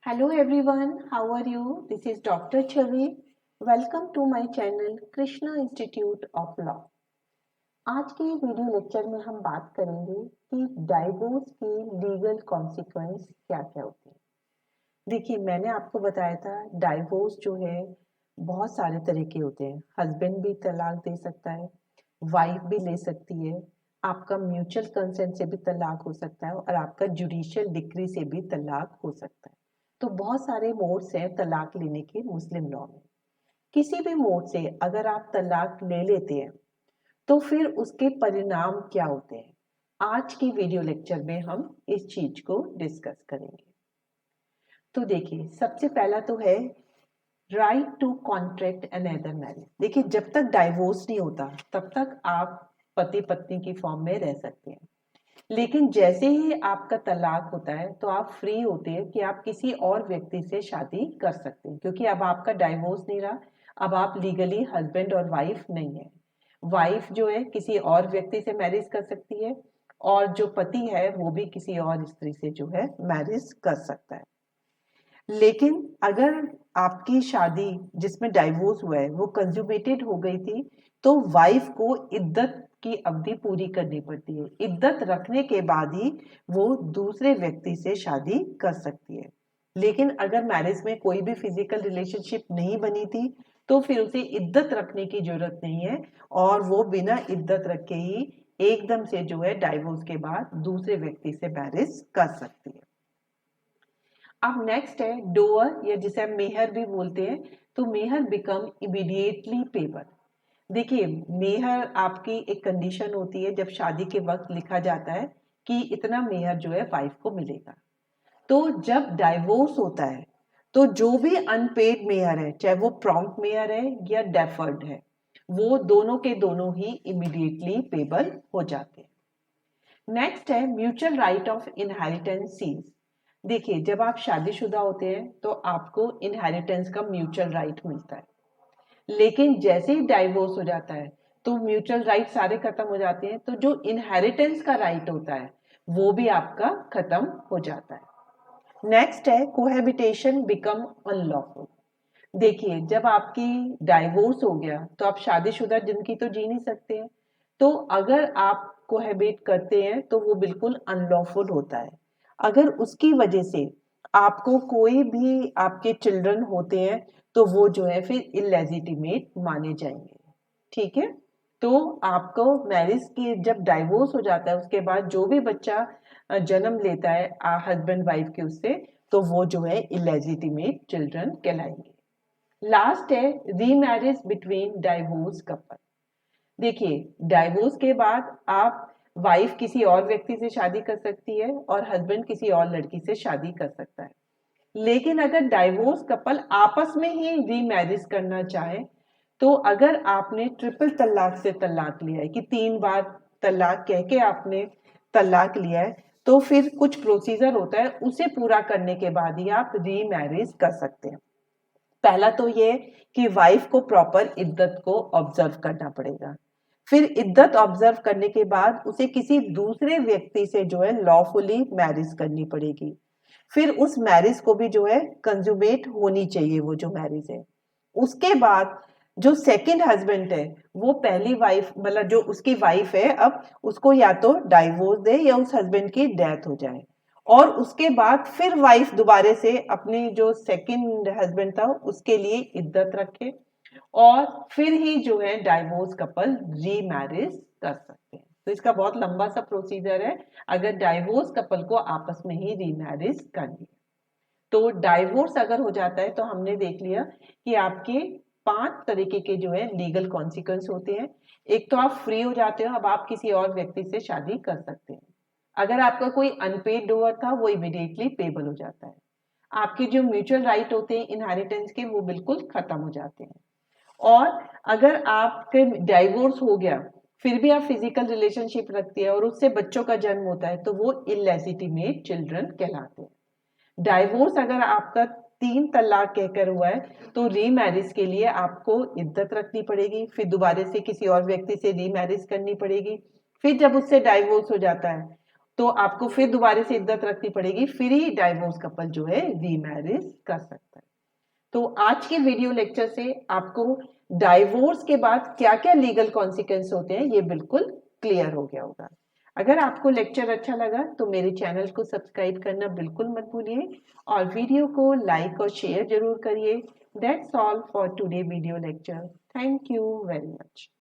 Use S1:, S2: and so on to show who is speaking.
S1: Hello everyone, how are you? This is Dr. Chavi. Welcome to my channel Krishna Institute of Law. आज के video lecture में हम बात करेंगे कि डाइवोर्स के लीगल कॉन्सिक्वेंस क्या क्या होते हैं। देखिए, मैंने आपको बताया था डाइवोर्स जो है बहुत सारे तरह के होते हैं। हस्बैंड भी तलाक दे सकता है, वाइफ भी ले सकती है, आपका म्यूचुअल कंसेंट से भी तलाक हो सकता है और आपका जुडिशियल डिक्री से भी तलाक हो सकता है। तो बहुत सारे मोड्स हैं तलाक लेने के मुस्लिम लॉ में। किसी भी मोड से अगर आप तलाक ले लेते हैं तो फिर उसके परिणाम क्या होते हैं, आज की वीडियो लेक्चर में हम इस चीज को डिस्कस करेंगे। तो देखिए, सबसे पहला तो है right to contract another marriage. देखिए, जब तक डाइवोर्स नहीं होता तब तक आप पति पत्नी की फॉर्म में रह सकते हैं, लेकिन जैसे ही आपका तलाक होता है तो आप फ्री होते हैं कि आप किसी और व्यक्ति से शादी कर सकते हैं, क्योंकि अब आपका डाइवोर्स नहीं रहा। अब आप लीगली हस्बैंड और वाइफ नहीं है। वाइफ जो है किसी और व्यक्ति से मैरिज कर सकती है और जो पति है वो भी किसी और स्त्री से जो है मैरिज कर सकता है। लेकिन अगर आपकी शादी जिसमें डाइवोर्स हुआ है वो कंज्यूमेटेड हो गई थी तो वाइफ को इद्दत की अवधि पूरी करनी पड़ती है। इद्दत रखने के बाद ही वो दूसरे व्यक्ति से शादी कर सकती है। लेकिन अगर मैरिज में कोई भी फिजिकल रिलेशनशिप नहीं बनी थी तो फिर उसे इद्दत रखने की जरूरत नहीं है और वो बिना इद्दत रखे ही एकदम से जो है डाइवोर्स के बाद दूसरे व्यक्ति से मैरिज कर सकती है। अब नेक्स्ट है डोअर, या जिसे हम मेहर भी बोलते हैं। तो मेहर बिकम इमीडिएटली पेबल। देखिए, मेहर आपकी एक कंडीशन होती है जब शादी के वक्त लिखा जाता है कि इतना मेहर जो है वाइफ को मिलेगा। तो जब डाइवोर्स होता है तो जो भी अनपेड मेहर है, चाहे वो प्रॉम्प्ट मेहर है या डेफर्ड है, वो दोनों के दोनों ही इमीडिएटली पेबल हो जाते हैं। नेक्स्ट है mutual right of inheritance ceases. देखिए, जब आप शादीशुदा होते हैं तो आपको इनहेरिटेंस का म्यूचुअल राइट मिलता है, लेकिन जैसे ही डाइवोर्स हो जाता है तो म्यूचुअल राइट सारे खत्म हो जाते हैं। तो जो इनहेरिटेंस का राइट होता है वो भी आपका खत्म हो जाता है। नेक्स्ट है कोहैबिटेशन बिकम अनलॉफुल। देखिए, जब आपकी डाइवोर्स हो गया तो आप शादीशुदा जिंदगी तो जी नहीं सकते हैं, तो अगर आप कोहैबिट करते हैं तो वो बिल्कुल अनलॉफुल होता है। अगर उसकी वजह से आपको कोई भी आपके चिल्ड्रन होते हैं तो वो जो है फिर इलेजिटिमेट माने जाएंगे। ठीक है, तो आपको मैरिज के जब डाइवोर्स हो जाता है उसके बाद जो भी बच्चा जन्म लेता है हस्बैंड वाइफ के उससे, तो वो जो है इलेजिटिमेट चिल्ड्रन कहलाएंगे। लास्ट है रीमैरिज बिटवीन डाइवोर्स कपल। देखिए, डाइवोर्स के बाद आप वाइफ किसी और व्यक्ति से शादी कर सकती है और हस्बैंड किसी और लड़की से शादी कर सकता है। लेकिन अगर डाइवोर्स कपल आपस में ही रीमैरिज करना चाहे तो अगर आपने ट्रिपल तलाक से तलाक लिया है कि 3 बार तलाक कह के आपने तलाक लिया है, तो फिर कुछ प्रोसीजर होता है, उसे पूरा करने के बाद ही आप रीमैरिज कर सकते हैं। पहला तो ये कि वाइफ को प्रॉपर इद्दत को ऑब्जर्व करना पड़ेगा। फिर इद्दत ऑब्जर्व करने के बाद उसे किसी दूसरे व्यक्ति से जो है लॉफुली मैरिज करनी पड़ेगी। फिर उस मैरिज को भी जो है कंजुमेट होनी चाहिए वो जो मैरिज है। उसके बाद जो सेकंड हस्बैंड है वो पहली वाइफ मतलब जो उसकी वाइफ है अब उसको या तो डाइवोर्स दे या उस हस्बैंड की डेथ हो जाए, और उसके बाद फिर वाइफ दोबारा से अपनी जो सेकंड हस्बैंड था उसके लिए इद्दत रखे और फिर ही जो है डाइवोर्स कपल रीमैरिज कर सकते हैं। तो इसका बहुत लंबा सा प्रोसीजर है अगर डाइवोर्स कपल को आपस में ही रीमैरिज करनी है। तो डाइवोर्स अगर हो जाता है तो हमने देख लिया कि आपके 5 तरीके के जो है लीगल कॉन्सिक्वेंस होते हैं। एक तो आप फ्री हो जाते हो, अब आप किसी और व्यक्ति से शादी कर सकते हैं। अगर आपका कोई अनपेड डोअर था वो इमीडिएटली पेबल हो जाता है। आपके जो म्यूचुअल राइट होते हैं इनहेरिटेंस के वो बिल्कुल खत्म हो जाते हैं। और अगर आपके डाइवोर्स हो गया फिर भी आप फिजिकल रिलेशनशिप रखती है और उससे बच्चों का जन्म होता है तो वो इलेजिटिमेट चिल्ड्रन कहलाते हैं। डाइवोर्स अगर आपका 3 तलाक कहकर हुआ है तो रीमैरिज के लिए आपको इद्दत रखनी पड़ेगी, फिर दोबारा से किसी और व्यक्ति से रीमैरिज करनी पड़ेगी। फिर जब उससे डाइवोर्स हो जाता है तो आपको फिर दोबारा से इद्दत रखनी पड़ेगी, फिर ही डाइवोर्स कपल जो है रीमैरिज कर सकता है। तो आज के वीडियो लेक्चर से आपको डाइवोर्स के बाद क्या क्या लीगल कॉन्सिक्वेंस होते हैं ये बिल्कुल क्लियर हो गया होगा। अगर आपको लेक्चर अच्छा लगा तो मेरे चैनल को सब्सक्राइब करना बिल्कुल मत भूलिए और वीडियो को लाइक और शेयर जरूर करिए। That's all for today video lecture. Thank you very much.